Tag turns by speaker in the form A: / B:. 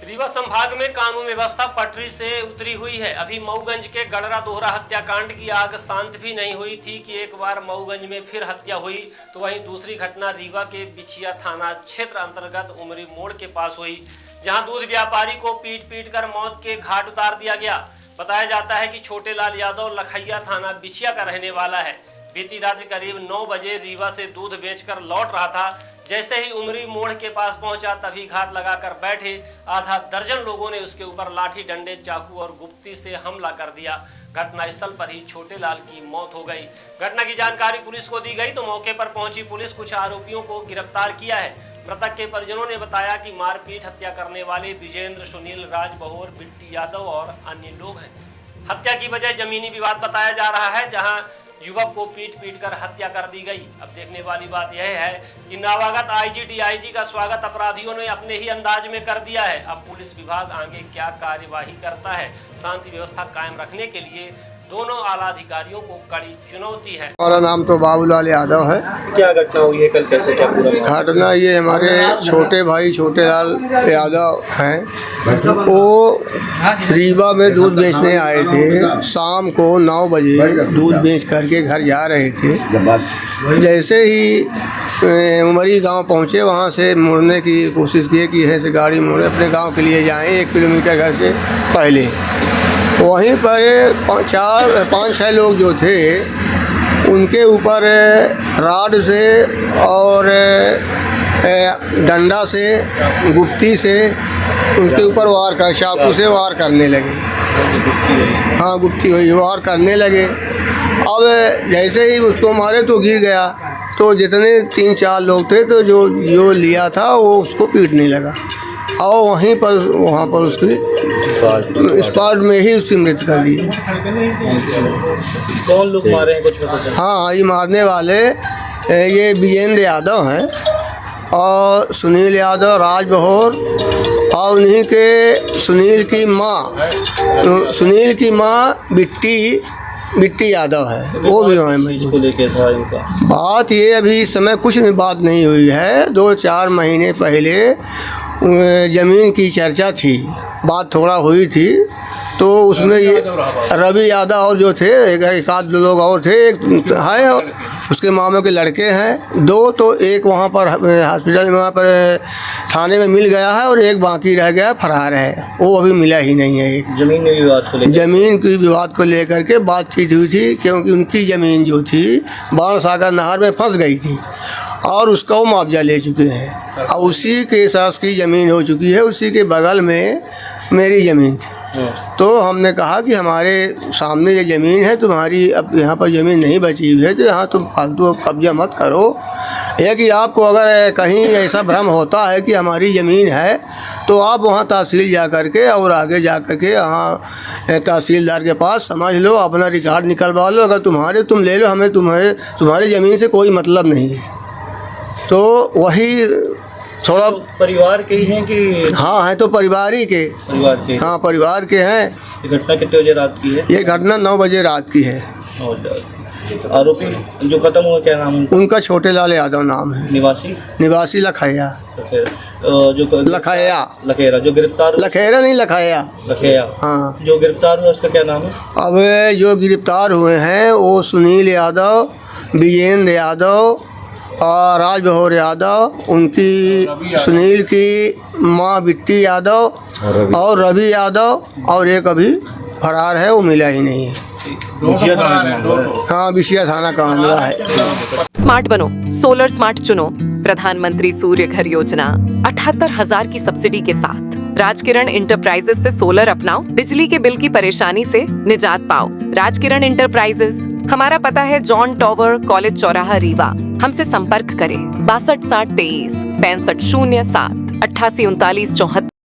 A: रीवा संभाग में कानून व्यवस्था पटरी से उतरी हुई है। अभी मऊगंज के गडरा दोहरा हत्याकांड की आग शांत भी नहीं हुई थी कि एक बार मऊगंज में फिर हत्या हुई, तो वहीं दूसरी घटना रीवा के बिछिया थाना क्षेत्र अंतर्गत उमरी मोड़ के पास हुई, जहां दूध व्यापारी को पीट पीट कर मौत के घाट उतार दिया गया। बताया जाता है कि छोटे लाल यादव लखैया थाना बिछिया का रहने वाला है। बीती रात करीब 9 बजे रीवा से दूध बेचकर लौट रहा था। जैसे ही उमरी मोड़ के पास पहुंचा, तभी घात लगाकर बैठे आधा दर्जन लोगों ने उसके ऊपर लाठी, डंडे, चाकू और गुप्ती से हमला कर दिया। घटनास्थल पर ही छोटे लाल की मौत हो गई। घटना की जानकारी पुलिस को दी गई तो मौके पर पहुंची पुलिस कुछ आरोपियों को गिरफ्तार किया है। मृतक के परिजनों ने बताया कि मारपीट हत्या करने वाले विजेंद्र, सुनील, राज बहोर, बिट्टी यादव और अन्य लोग हैं। हत्या की वजह जमीनी विवाद बताया जा रहा है, जहां युवक को पीट पीट कर हत्या कर दी गई। अब देखने वाली बात यह है कि नवागत आईजी, डीआईजी का स्वागत अपराधियों ने अपने ही अंदाज में कर दिया है। अब पुलिस विभाग आगे क्या कार्यवाही करता है, शांति व्यवस्था कायम रखने के लिए दोनों आला अधिकारियों को कड़ी चुनौती है।
B: हमारा नाम तो बाबूलाल यादव है।
C: क्या घटना हुई है कल, कैसे क्या पूरा?
B: घटना ये हमारे छोटे भाई छोटे लाल यादव हैं, वो रीवा में दूध बेचने आए थे। शाम को 9 बजे दूध बेच करके घर जा रहे थे। जैसे ही उमरी गांव पहुंचे, वहां से मुड़ने की कोशिश की कि ऐसे गाड़ी मोड़े अपने गांव के लिए जाएं 1 किलोमीटर घर से पहले। वहीं पर 5-6 लोग जो थे, उनके ऊपर राड से और डंडा से, गुप्ती से उनके ऊपर वार कर, चाकू से वार करने लगे। हाँ, गुप्ती हुई, वार करने लगे। अब जैसे ही उसको मारे तो गिर गया, तो जितने 3-4 लोग थे तो जो लिया था वो उसको पीटने लगा और वहाँ पर उसकी स्पॉट में ही उसकी मृत्यु कर दी।
C: कौन लोग मारे हैं, कुछ पता चला?
B: हाँ, ये मारने वाले ये विजेंद्र यादव हैं और सुनील यादव, राज बहोर और उन्हीं के सुनील की माँ बिट्टी यादव है, वो भी वहाँ
C: इसको लेके था इनका।
B: बात ये अभी इस समय कुछ भी बात नहीं हुई है। 2-4 महीने पहले ज़मीन की चर्चा थी, बात थोड़ा हुई थी, तो उसमें ये रवि यादव और जो थे एक आध लोग और थे, एक है और उसके मामों के लड़के हैं 2, तो एक वहाँ पर हॉस्पिटल में, वहाँ पर थाने में मिल गया है और एक बाकी रह गया, फरार है, वो अभी मिला ही नहीं है। एक
C: जमीन की
B: विवाद को लेकर के बातचीत हुई थी, क्योंकि उनकी ज़मीन जो थी बाणसागर नहर में फंस गई थी और उसका वो मुआवजा ले चुके हैं। और उसी के साथ की ज़मीन हो चुकी है, उसी के बगल में मेरी ज़मीन थी। तो हमने कहा कि हमारे सामने ये ज़मीन है, तुम्हारी अब यहाँ पर ज़मीन नहीं बची हुई है, तो यहाँ तुम फालतू कब्जा मत करो। यह कि आपको अगर कहीं ऐसा भ्रम होता है कि हमारी ज़मीन है, तो आप वहाँ तहसील जा कर के और आगे जा कर के वहाँ तहसीलदार के पास समझ लो, अपना रिकॉर्ड निकलवा लो। अगर तुम ले लो, हमें तुम्हारी ज़मीन से कोई मतलब नहीं है। तो वही थोड़ा
C: तो परिवार के ही हैं कि?
B: हाँ, है तो परिवार के। हाँ, परिवार के हैं।
C: ये घटना कितने बजे रात की है?
B: ये घटना 9 बजे रात की है।
C: आरोपी जो खत्म हुआ, क्या नाम
B: उनका? छोटे लाल यादव नाम है। निवासी लखैया।
C: जो लखेरा जो गिरफ्तार,
B: लखेरा नहीं, लखैया। हाँ,
C: जो गिरफ्तार हुआ उसका क्या नाम है?
B: अब जो गिरफ्तार हुए हैं वो सुनील यादव, विजेंद्र यादव और राज बहोर यादव, उनकी सुनील की माँ बिट्टी यादव और रवि यादव, और एक अभी फरार है, वो मिला ही नहीं है। हाँ, बिछिया थाना का मामला है।
D: स्मार्ट बनो, सोलर स्मार्ट चुनो। प्रधानमंत्री सूर्य घर योजना 78,000 की सब्सिडी के साथ राजकिरण इंटरप्राइजेस से सोलर अपनाओ, बिजली के बिल की परेशानी से निजात पाओ। राजकिरण इंटरप्राइजेस, हमारा पता है जॉन टॉवर, कॉलेज चौराहा, रीवा। हमसे संपर्क करें 62 60 23 65 07 88 39 74।